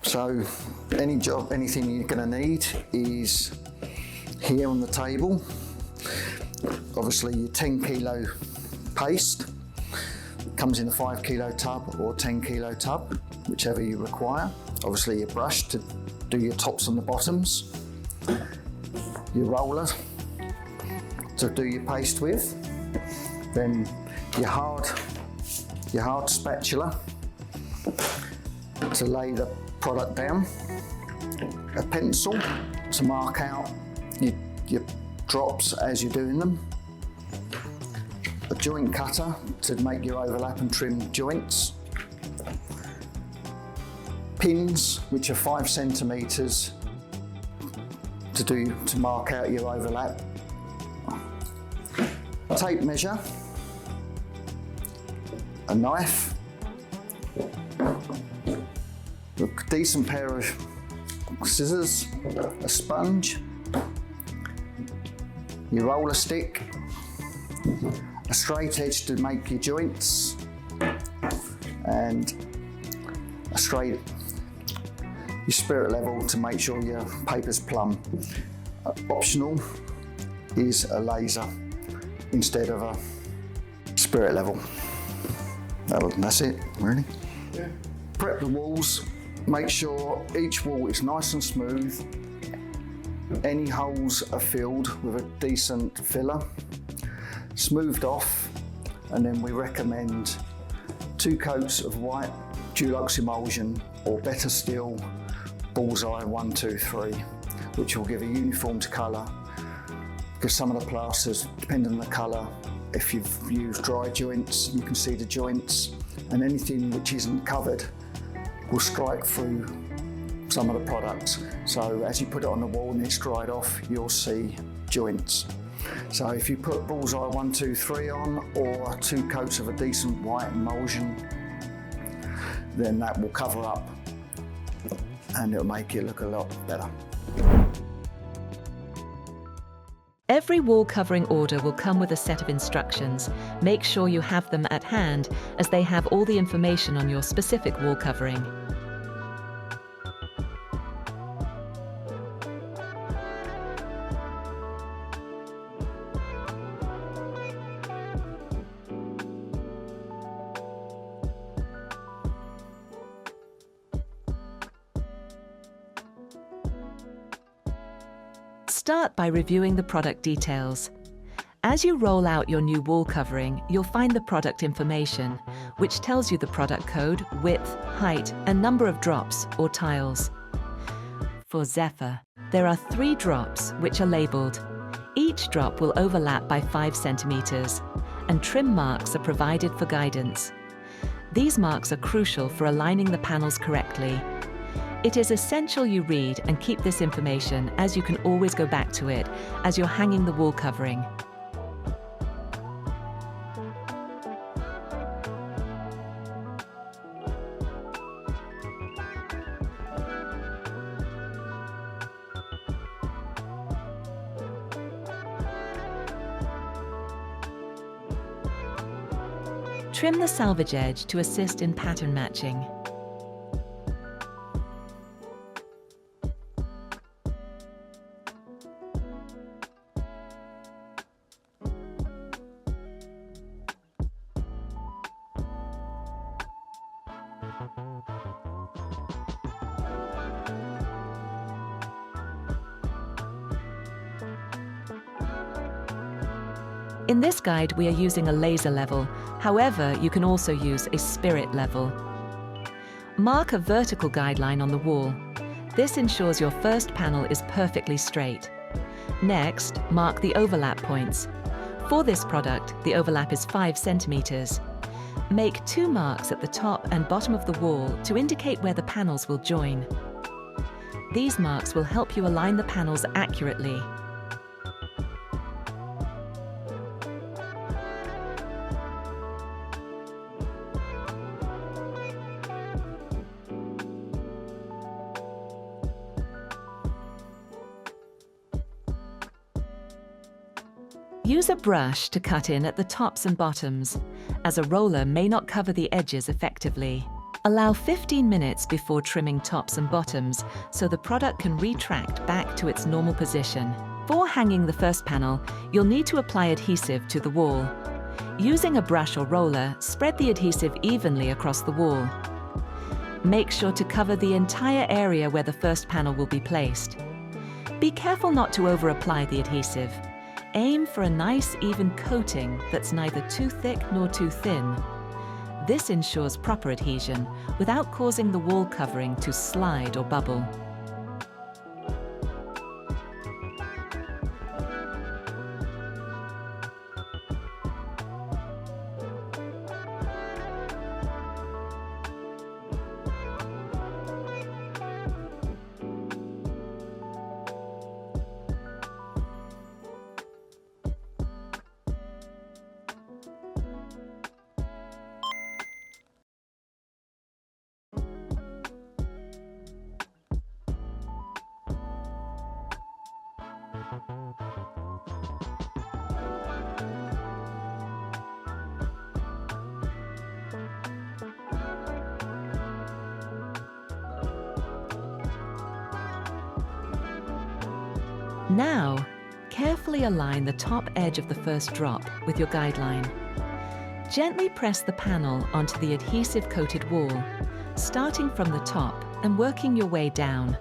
So anything you're going to need is here on the table. Obviously your 10 kilo paste comes in a 5 kilo tub or 10 kilo tub, whichever you require. Obviously your brush to do your tops and the bottoms, your roller to do your paste with, then your hard spatula to lay the product down, a pencil to mark out your drops as you're doing them, a joint cutter to make your overlap and trim joints, pins which are 5 centimetres to mark out your overlap, a tape measure, a knife, a decent pair of scissors, a sponge, your roller stick, a straight edge to make your joints, and your spirit level to make sure your paper's plumb. Optional is a laser instead of a spirit level. That's it, really. Yeah. Prep the walls, make sure each wall is nice and smooth. Any holes are filled with a decent filler, smoothed off, and then we recommend 2 coats of white Dulux emulsion, or better still, Bullseye 1, 2, 3, which will give a uniformed colour, because some of the plasters, depending on the colour, if you've used dry joints, you can see the joints, and anything which isn't covered will strike through some of the products. So as you put it on the wall and it's dried off, you'll see joints. So if you put Bullseye 1, 2, 3 on, or 2 coats of a decent white emulsion, then that will cover up and it'll make it look a lot better. Every wall covering order will come with a set of instructions. Make sure you have them at hand, as they have all the information on your specific wall covering. Start by reviewing the product details. As you roll out your new wall covering, you'll find the product information, which tells you the product code, width, height, and number of drops or tiles. For Zephyr, there are 3 drops which are labelled. Each drop will overlap by 5 centimetres, and trim marks are provided for guidance. These marks are crucial for aligning the panels correctly. It is essential you read and keep this information, as you can always go back to it as you're hanging the wall covering. Trim the salvage edge to assist in pattern matching. In this guide, we are using a laser level. However, you can also use a spirit level. Mark a vertical guideline on the wall. This ensures your first panel is perfectly straight. Next, mark the overlap points. For this product, the overlap is 5 centimetres. Make 2 marks at the top and bottom of the wall to indicate where the panels will join. These marks will help you align the panels accurately. Use a brush to cut in at the tops and bottoms, as a roller may not cover the edges effectively. Allow 15 minutes before trimming tops and bottoms so the product can retract back to its normal position. For hanging the first panel, you'll need to apply adhesive to the wall. Using a brush or roller, spread the adhesive evenly across the wall. Make sure to cover the entire area where the first panel will be placed. Be careful not to over-apply the adhesive. Aim for a nice even coating that's neither too thick nor too thin. This ensures proper adhesion without causing the wall covering to slide or bubble. Now, carefully align the top edge of the first drop with your guideline. Gently press the panel onto the adhesive-coated wall, starting from the top and working your way down.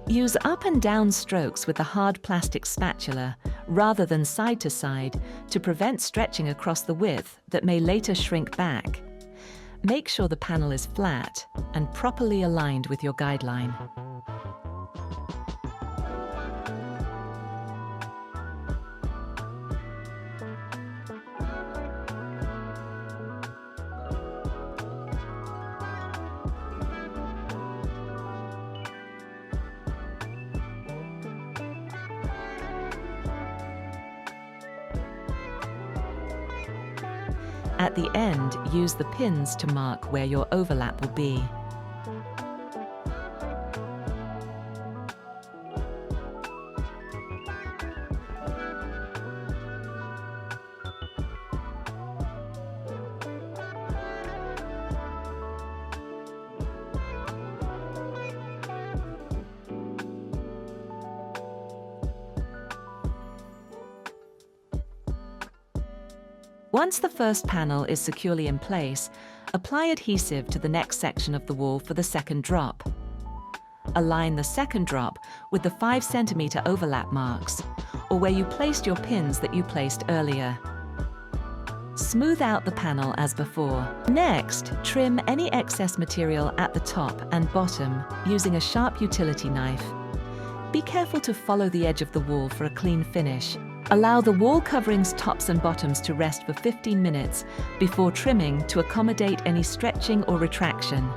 Use up and down strokes with a hard plastic spatula rather than side to side to prevent stretching across the width that may later shrink back. Make sure the panel is flat and properly aligned with your guideline. At the end, use the pins to mark where your overlap will be. Once the first panel is securely in place, apply adhesive to the next section of the wall for the second drop. Align the second drop with the 5 cm overlap marks, or where you placed your pins that you placed earlier. Smooth out the panel as before. Next, trim any excess material at the top and bottom using a sharp utility knife. Be careful to follow the edge of the wall for a clean finish. Allow the wall coverings tops and bottoms to rest for 15 minutes before trimming to accommodate any stretching or retraction.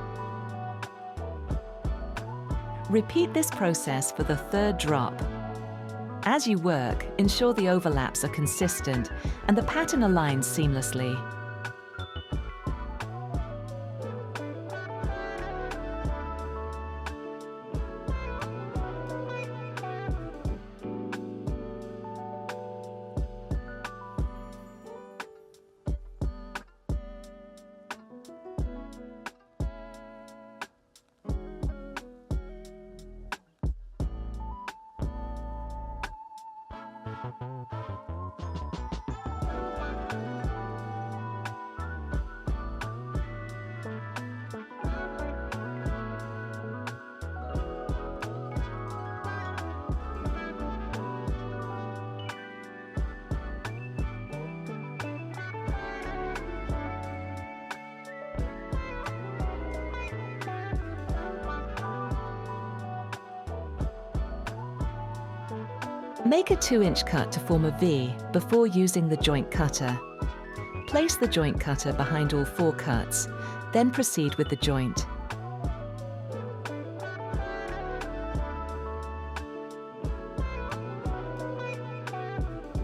Repeat this process for the third drop. As you work, ensure the overlaps are consistent and the pattern aligns seamlessly. Make a 2-inch cut to form a V before using the joint cutter. Place the joint cutter behind all 4 cuts, then proceed with the joint.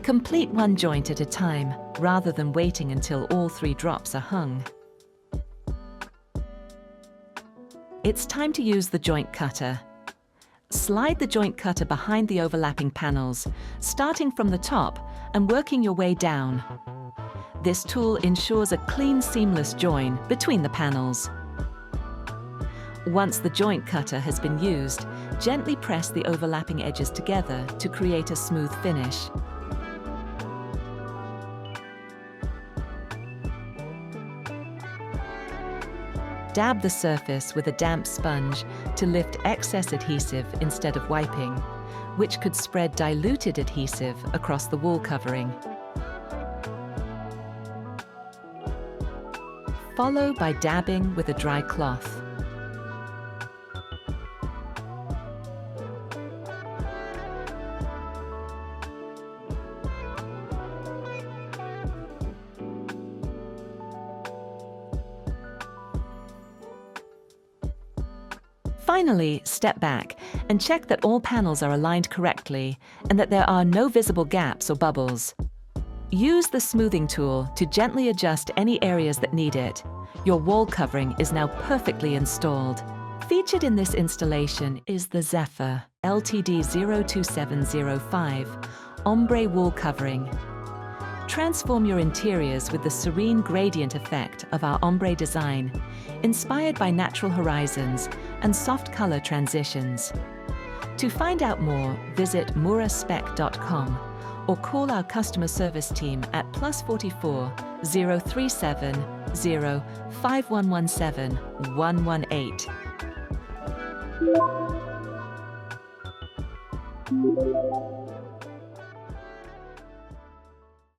Complete one joint at a time, rather than waiting until all 3 drops are hung. It's time to use the joint cutter. Slide the joint cutter behind the overlapping panels, starting from the top and working your way down. This tool ensures a clean, seamless join between the panels. Once the joint cutter has been used, gently press the overlapping edges together to create a smooth finish. Dab the surface with a damp sponge to lift excess adhesive instead of wiping, which could spread diluted adhesive across the wall covering. Follow by dabbing with a dry cloth. Finally, step back and check that all panels are aligned correctly and that there are no visible gaps or bubbles. Use the smoothing tool to gently adjust any areas that need it. Your wall covering is now perfectly installed. Featured in this installation is the Zephyr LTD 02705 Ombre Wall Covering. Transform your interiors with the serene gradient effect of our ombre design, inspired by natural horizons and soft color transitions. To find out more, visit muraspec.com or call our customer service team at +44 037 0 5117 118.